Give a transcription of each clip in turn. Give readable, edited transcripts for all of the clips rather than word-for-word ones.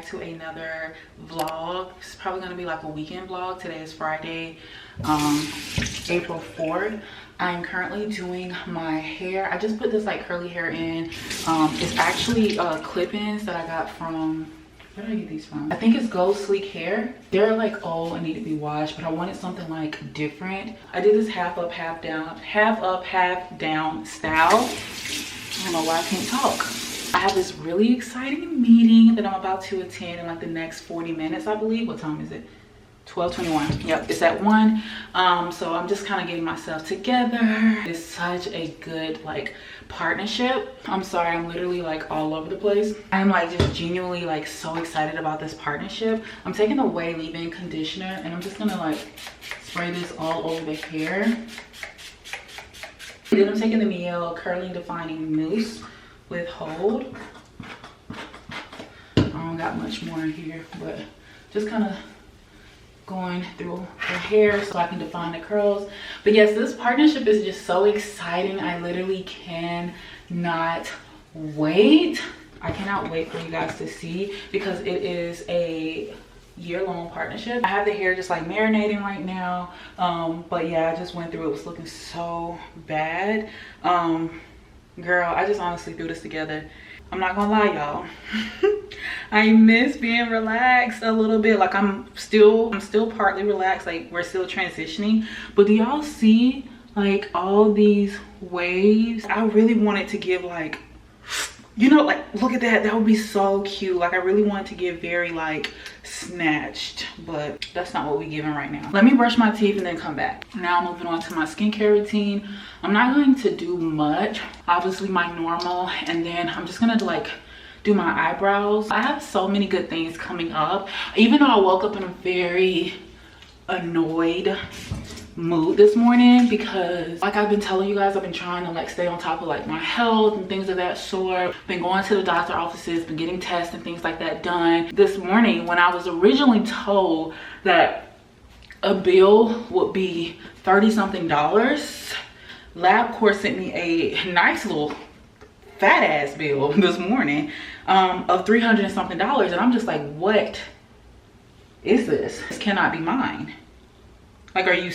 back to another vlog. It's probably gonna be like a weekend vlog. Today is Friday, April 4th. I'm currently doing my hair. I just put this like curly hair in. It's actually clip-ins that I got from, where did I get these from? I think it's Go Sleek Hair. They're like old and need to be washed, but I wanted something like different. I did this half up, half down style. I don't know why I can't talk. I have this really exciting meeting that I'm about to attend in like the next 40 minutes, I believe. What time is it? 12:21. Yep, it's at 1. So I'm just kind of getting myself together. It's such a good like partnership. I'm sorry, I'm literally like all over the place. I'm like just genuinely like so excited about this partnership. I'm taking the Way leave-in conditioner and I'm just gonna like spray this all over the hair. Then I'm taking the Miele Curling Defining Mousse with Hold. I don't got much more in here, but just kind of going through the hair so I can define the curls. But yes, this partnership is just so exciting. I literally cannot wait. I cannot wait for you guys to see, because it is a year-long partnership. I have the hair just like marinating right now, but yeah, I just went through it. It was looking so bad. Girl, I just honestly threw this together. I'm not gonna lie, y'all. I miss being relaxed a little bit. Like I'm still partly relaxed, like we're still transitioning. But do y'all see like all these waves? I really wanted to give like, you know, like look at that. That would be so cute. Like I really wanted to give very like snatched, but that's not what we're giving right now. Let me brush my teeth and then come back. Now moving on to my skincare routine. I'm not going to do much, obviously my normal, and then I'm just gonna like do my eyebrows. I have so many good things coming up, even though I woke up in a very annoyed mood this morning, because like I've been telling you guys, I've been trying to like stay on top of like my health and things of that sort. Been going to the doctor offices, been getting tests and things like that done. This morning when I was originally told that a bill would be $30-something, LabCorp sent me a nice little fat ass bill this morning of $300 and something, and I'm just like, what is this? This cannot be mine. Like, are you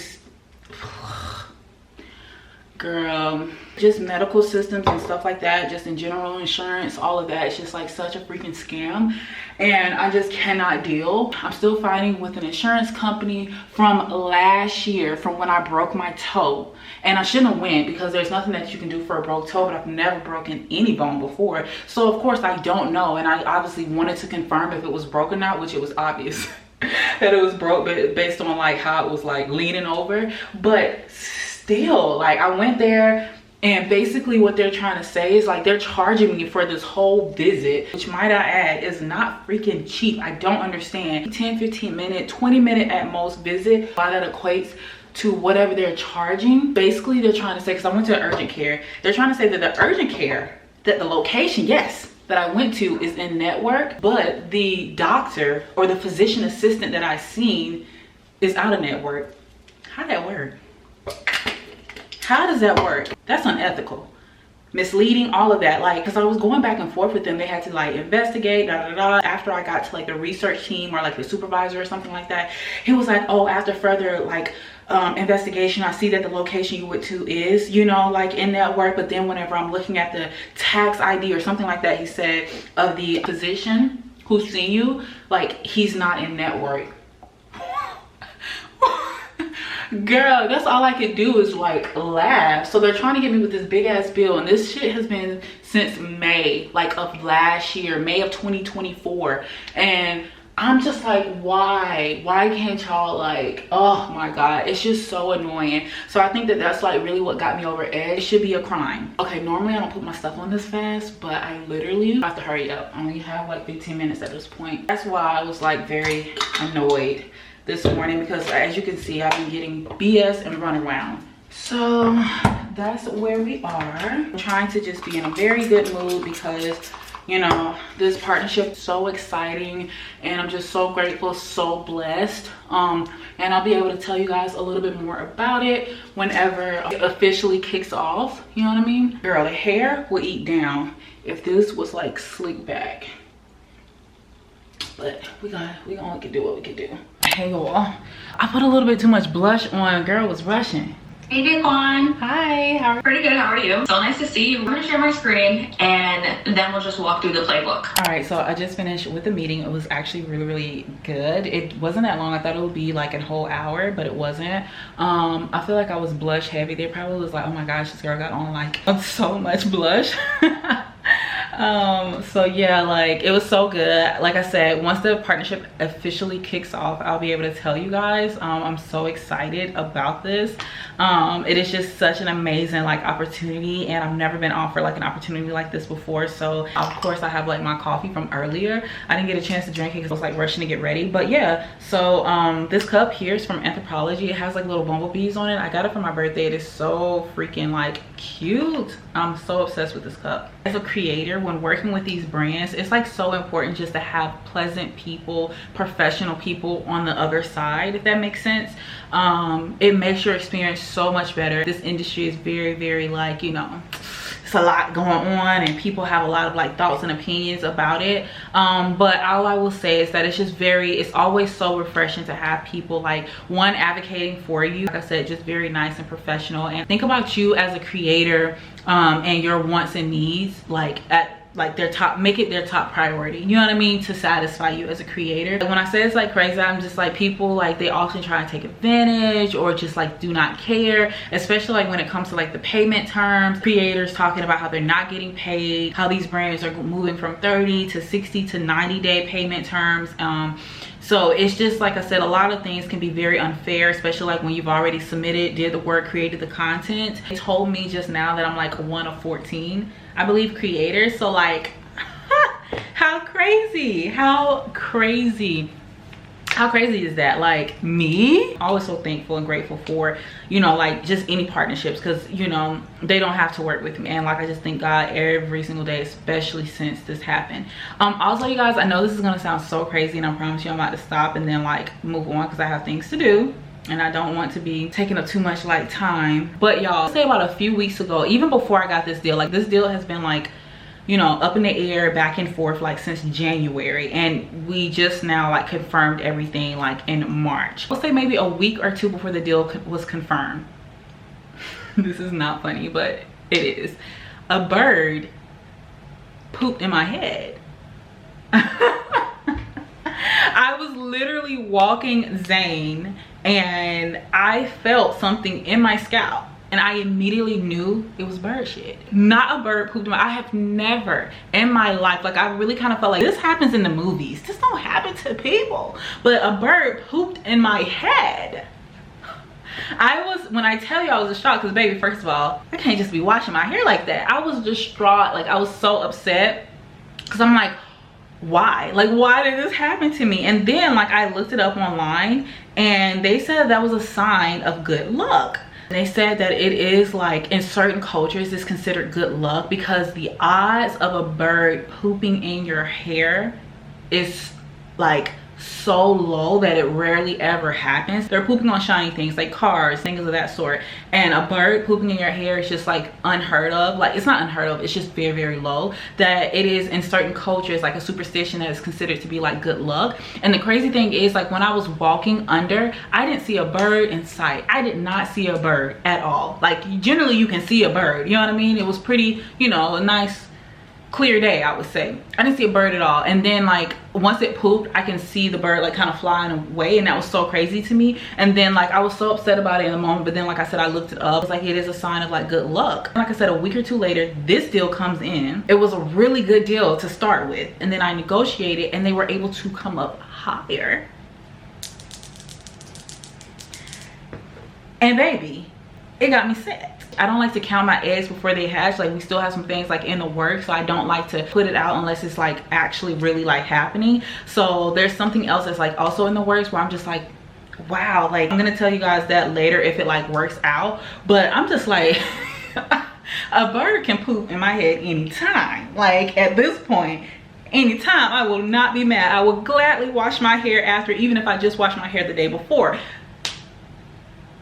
girl? Just medical systems and stuff like that, just in general, insurance, all of that, it's just like such a freaking scam, and I just cannot deal. I'm still fighting with an insurance company from last year, from when I broke my toe, and I shouldn't have went, because there's nothing that you can do for a broke toe, but I've never broken any bone before, so of course I don't know, and I obviously wanted to confirm if it was broken or not, which it was obvious that it was broke based on like how it was like leaning over. But still, like I went there, and basically what they're trying to say is like they're charging me for this whole visit, which might I add is not freaking cheap. I don't understand. 10-15 minute, 20 minute at most visit, why that equates to whatever they're charging. Basically they're trying to say, because I went to urgent care, they're trying to say that the urgent care, that the location, yes, that I went to is in network, but the doctor or the physician assistant that I seen is out of network. How'd that work? How does that work? That's unethical, misleading, all of that. Like, because I was going back and forth with them, they had to like investigate, after I got to like the research team or like the supervisor or something like that, he was like, oh, after further like investigation, I see that the location you went to is, you know, like in network, but then whenever I'm looking at the tax ID or something like that, he said of the physician who's seen you, like he's not in network. Girl, that's all I could do is like laugh. So they're trying to get me with this big ass bill, and this shit has been since May like of last year, May of 2024, and I'm just like, why can't y'all like, oh my god, it's just so annoying. So I think that that's like really what got me over edge. It should be a crime. Okay, normally I don't put my stuff on this fast, but I literally have to hurry up. I only have like 15 minutes at this point. That's why I was like very annoyed this morning, because as you can see, I've been getting BS and run around. So that's where we are. I'm trying to just be in a very good mood, because you know, this partnership is so exciting, and I'm just so grateful, so blessed. And I'll be able to tell you guys a little bit more about it whenever it officially kicks off, you know what I mean? Girl, the hair will eat down if this was like slick back. but we gonna do what we can do. Hey y'all, I put a little bit too much blush on. Girl was rushing. Hey Daquan. Hi, how are you? Pretty good, how are you? So nice to see you. We're gonna share my screen and then we'll just walk through the playbook. All right, so I just finished with the meeting. It was actually really good. It wasn't that long. I thought it would be like a whole hour, but it wasn't. I feel like I was blush heavy. They probably was like, oh my gosh, this girl got on like so much blush. So yeah, like it was so good. Like I said, once the partnership officially kicks off, I'll be able to tell you guys. I'm so excited about this. It is just such an amazing like opportunity, and I've never been offered like an opportunity like this before. So of course I have like my coffee from earlier. I didn't get a chance to drink it because I was like rushing to get ready, but yeah. So this cup here is from Anthropologie. It has like little bumblebees on it. I got it for my birthday. It is so freaking like cute. I'm so obsessed with this cup. As a creator, when working with these brands, it's like so important just to have pleasant people, professional people on the other side, if that makes sense. It makes your experience so much better. This industry is very like, you know, it's a lot going on and people have a lot of like thoughts and opinions about it, but all I will say is that it's always so refreshing to have people like one advocating for you, like I said, just very nice and professional. And think about you as a creator and your wants and needs like at like their top, make it their top priority, you know what I mean, to satisfy you as a creator. When I say it's like crazy, I'm just like, people like they often try to take advantage or just like do not care, especially like when it comes to like the payment terms. Creators talking about how they're not getting paid, how these brands are moving from 30 to 60 to 90-day payment terms. So it's just like I said, a lot of things can be very unfair, especially like when you've already submitted, did the work, created the content. They told me just now that I'm like one of 14, I believe, creators. So like, how crazy is that? Like me, always so thankful and grateful for, you know, like just any partnerships, because you know they don't have to work with me. And like I just thank God every single day, especially since this happened. Also you guys, I know this is gonna sound so crazy and I promise you I'm about to stop and then like move on because I have things to do and I don't want to be taking up too much like time. But y'all, say about a few weeks ago, even before I got this deal, like this deal has been like, you know, up in the air, back and forth like since January, and we just now like confirmed everything like in March. I'll say maybe a week or two before the deal was confirmed. This is not funny, but it is. A bird pooped in my head. I was literally walking Zane and I felt something in my scalp. And I immediately knew it was bird shit. Not a bird pooped in my, I have never in my life, like I really kind of felt like this happens in the movies. This don't happen to people. But a bird pooped in my head. When I tell you I was shocked, because baby, first of all, I can't just be washing my hair like that. I was distraught, like I was so upset. Because I'm like, why? Like, why did this happen to me? And then like I looked it up online and they said that was a sign of good luck. They said that it is like in certain cultures it's considered good luck because the odds of a bird pooping in your hair is like so low that it rarely ever happens. They're pooping on shiny things like cars, things of that sort, and a bird pooping in your hair is just like unheard of. Like it's not unheard of, it's just very low. That it is in certain cultures like a superstition that is considered to be like good luck. And the crazy thing is, like when I was walking under, I didn't see a bird in sight. I did not see a bird at all. Like generally you can see a bird, you know what I mean? It was pretty, you know, a nice clear day, I would say. I didn't see a bird at all. And then like once it pooped, I can see the bird like kind of flying away, and that was so crazy to me. And then like I was so upset about it in the moment, but then like I said, I looked it up. It's like it is a sign of like good luck. And like I said, a week or two later, this deal comes in. It was a really good deal to start with, and then I negotiated and they were able to come up higher. And baby, it got me set. I don't like to count my eggs before they hatch. Like we still have some things like in the works, so I don't like to put it out unless it's like actually really like happening. So there's something else that's like also in the works where I'm just like, wow, like I'm gonna tell you guys that later if it like works out. But I'm just like a bird can poop in my head anytime. Like at this point, anytime, I will not be mad. I will gladly wash my hair after, even if I just washed my hair the day before.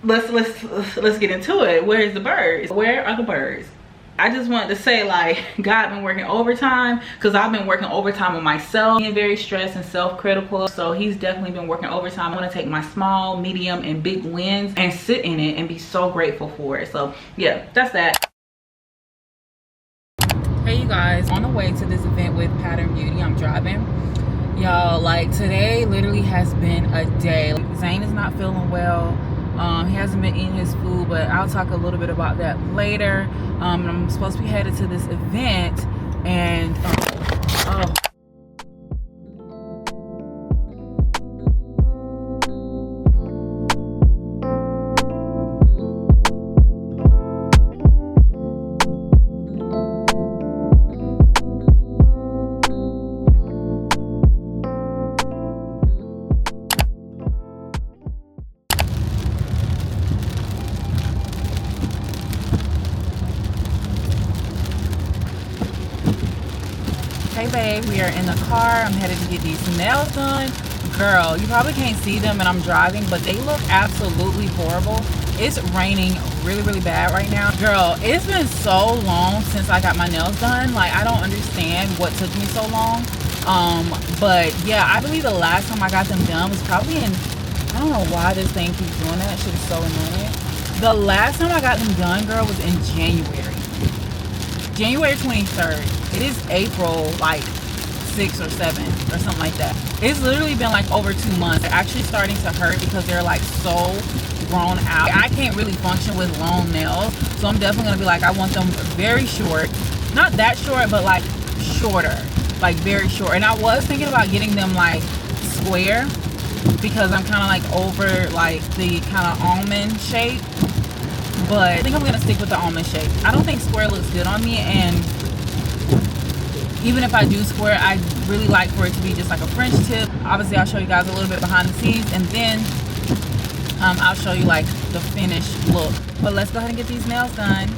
Let's get into it. Where's the birds? Where are the birds? I just wanted to say, like, God been working overtime, because I've been working overtime on myself, being very stressed and self-critical. So he's definitely been working overtime. I want to take my small, medium, and big wins and sit in it and be so grateful for it. So yeah, that's that. Hey you guys, on the way to this event with Pattern Beauty. I'm driving. Y'all, like, today literally has been a day. Zane is not feeling well. He hasn't been eating his food, but I'll talk a little bit about that later. I'm supposed to be headed to this event, and oh. Hey babe, we are in the car. I'm headed to get these nails done. Girl, you probably can't see them and I'm driving, but they look absolutely horrible. It's raining really bad right now. Girl, it's been so long since I got my nails done. Like, I don't understand what took me so long. But yeah, I believe the last time I got them done was probably in, I don't know why this thing keeps doing that. Shit is so annoying. The last time I got them done, girl, was in January 23rd. It is April like 6th or 7th or something like that. It's literally been like over 2 months. They're actually starting to hurt because they're like so grown out. I can't really function with long nails, so I'm definitely gonna be like, I want them very short, not that short, but like shorter, like very short. And I was thinking about getting them like square, because I'm kind of like over like the kind of almond shape, but I think I'm gonna stick with the almond shape. I don't think square looks good on me, and even if I do square, I really like for it to be just like a French tip. Obviously, I'll show you guys a little bit behind the scenes, and then I'll show you like the finished look. But let's go ahead and get these nails done.